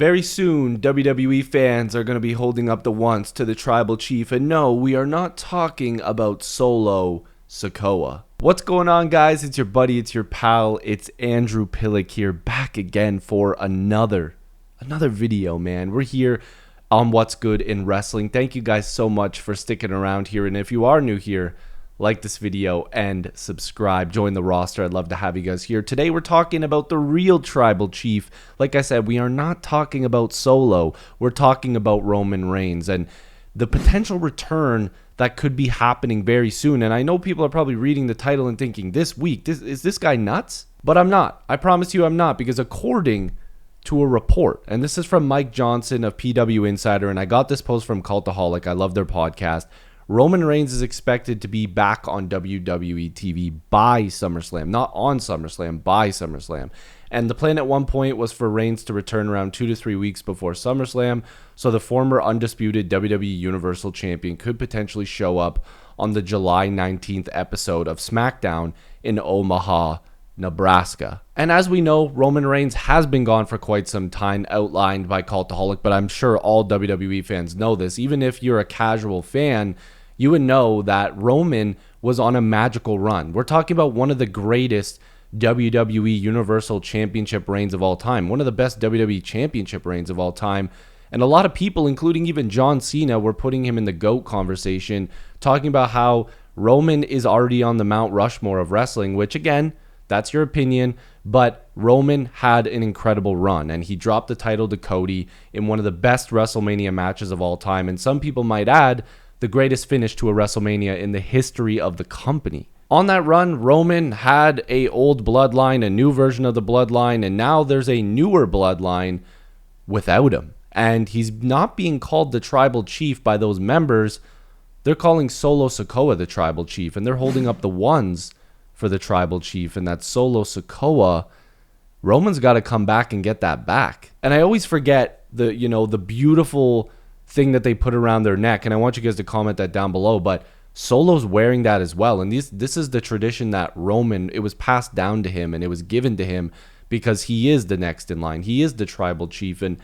Very soon, WWE fans are going to be holding up the once to the tribal chief, and no, we are not talking about Solo Sikoa. What's going on, guys? It's your buddy, it's your pal, it's Andrew Pillick here, back again for another video, man. We're here on What's Good in Wrestling. Thank you guys so much for sticking around here, and if you are new here, like this video and subscribe, join the roster. I'd love to have you guys here. Today we're talking about the real tribal chief. Like I said, we are not talking about Solo. We're talking about Roman Reigns and the potential return that could be happening very soon. And I know people are probably reading the title and thinking, this week, is this guy nuts? But I'm not. I promise you I'm not, because according to a report, and this is from Mike Johnson of PW Insider, and I got this post from Cultaholic. I love their podcast. Roman Reigns is expected to be back on WWE TV by SummerSlam. Not on SummerSlam, by SummerSlam. And the plan at one point was for Reigns to return around 2 to 3 weeks before SummerSlam, so the former undisputed WWE Universal Champion could potentially show up on the July 19th episode of SmackDown in Omaha, Nebraska. And as we know, Roman Reigns has been gone for quite some time, outlined by Cultaholic, but I'm sure all WWE fans know this. Even if you're a casual fan, you would know that Roman was on a magical run. We're talking about one of the greatest WWE Universal Championship reigns of all time, one of the best WWE Championship reigns of all time. And a lot of people, including even John Cena, were putting him in the GOAT conversation, talking about how Roman is already on the Mount Rushmore of wrestling, which again, that's your opinion, but Roman had an incredible run, and he dropped the title to Cody in one of the best WrestleMania matches of all time, and some people might add, the greatest finish to a WrestleMania in the history of the company. On that run, Roman had a old bloodline, a new version of the bloodline, and now there's a newer bloodline without him. And he's not being called the tribal chief by those members. They're calling Solo Sikoa the tribal chief, and they're holding up the ones for the tribal chief, and that Solo Sikoa, Roman's got to come back and get that back. And I always forget the beautiful thing that they put around their neck, and I want you guys to comment that down below, but Solo's wearing that as well. And this is the tradition that Roman, it was passed down to him and it was given to him because he is the next in line. He is the tribal chief. And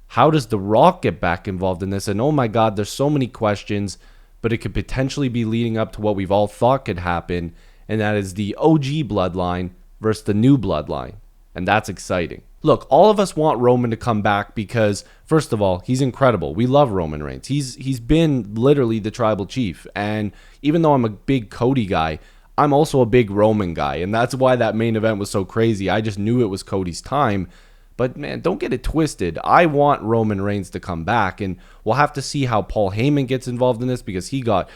how does The Rock get back involved in this? And oh my God, there's so many questions, but it could potentially be leading up to what we've all thought could happen, and that is the OG bloodline versus the new bloodline. And that's exciting. Look, all of us want Roman to come back because, first of all, he's incredible. We love Roman Reigns. He's been literally the tribal chief. And even though I'm a big Cody guy, I'm also a big Roman guy. And that's why that main event was so crazy. I just knew it was Cody's time. But man, don't get it twisted. I want Roman Reigns to come back, and we'll have to see how Paul Heyman gets involved in this, because he got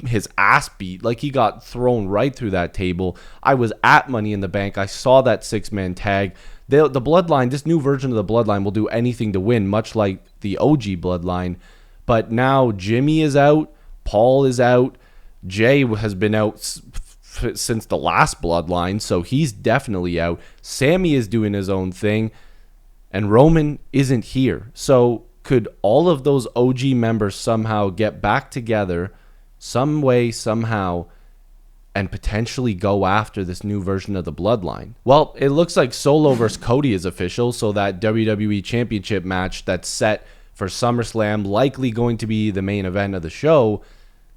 his ass beat. Like, he got thrown right through that table. I was at Money in the Bank. I saw that 6-man tag. The Bloodline, this new version of the Bloodline, will do anything to win, much like the OG Bloodline. But now Jimmy is out. Paul is out. Jay has been out since the last Bloodline, so he's definitely out. Sammy is doing his own thing, and Roman isn't here. So could all of those OG members somehow get back together some way, somehow, and potentially go after this new version of the Bloodline? Well, it looks like Solo versus Cody is official, so that WWE Championship match that's set for SummerSlam, likely going to be the main event of the show,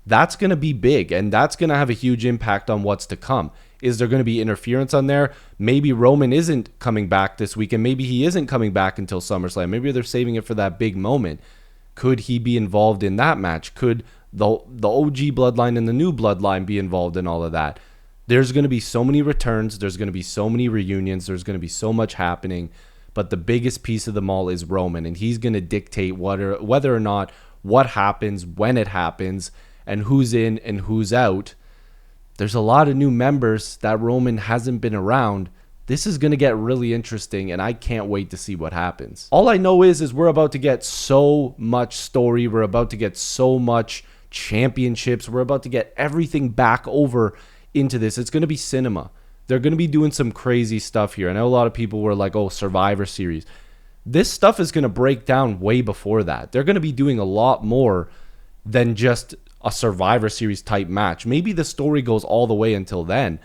that's going to be big, and that's going to have a huge impact on what's to come. Is there going to be interference on there? Maybe Roman isn't coming back this week, and maybe he isn't coming back until SummerSlam. Maybe they're saving it for that big moment. Could he be involved in that match? Could the OG Bloodline and the new Bloodline be involved in all of that? There's going to be so many returns. There's going to be so many reunions. There's going to be so much happening. But the biggest piece of them all is Roman, and he's going to dictate whether or not what happens, when it happens, and who's in and who's out. There's a lot of new members that Roman hasn't been around. This is going to get really interesting, and I can't wait to see what happens. All I know is we're about to get so much story. We're about to get so much championships. We're about to get everything back over into this. It's going to be cinema. They're going to be doing some crazy stuff here. I know a lot of people were like, oh, Survivor Series. This stuff is going to break down way before that. They're going to be doing a lot more than just a Survivor Series type match. Maybe the story goes all the way until then,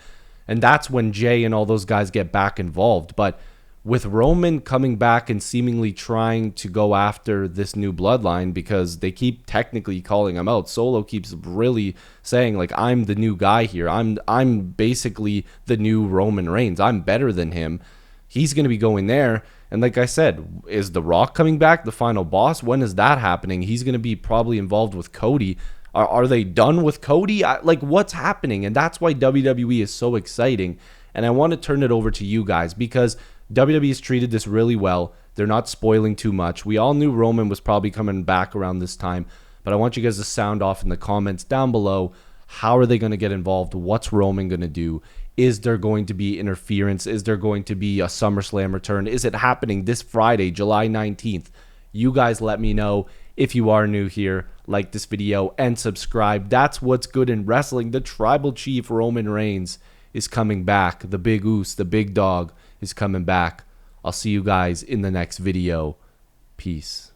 and that's when Jay and all those guys get back involved. But with Roman coming back and seemingly trying to go after this new bloodline, because they keep technically calling him out. Solo keeps really saying, like, I'm the new guy here. I'm basically the new Roman Reigns. I'm better than him. He's going to be going there. And like I said, is The Rock coming back, the final boss? When is that happening? He's going to be probably involved with Cody. Are they done with Cody? Like, what's happening? And that's why WWE is so exciting. And I want to turn it over to you guys, because WWE has treated this really well. They're not spoiling too much. We all knew Roman was probably coming back around this time, but I want you guys to sound off in the comments down below. How are they going to get involved? What's Roman going to do? Is there going to be interference? Is there going to be a SummerSlam return? Is it happening this Friday, July 19th? You guys let me know. If you are new here, like this video and subscribe. That's what's good in wrestling. The Tribal Chief Roman Reigns is coming back. The Big Oos, the big dog, is coming back. I'll see you guys in the next video. Peace.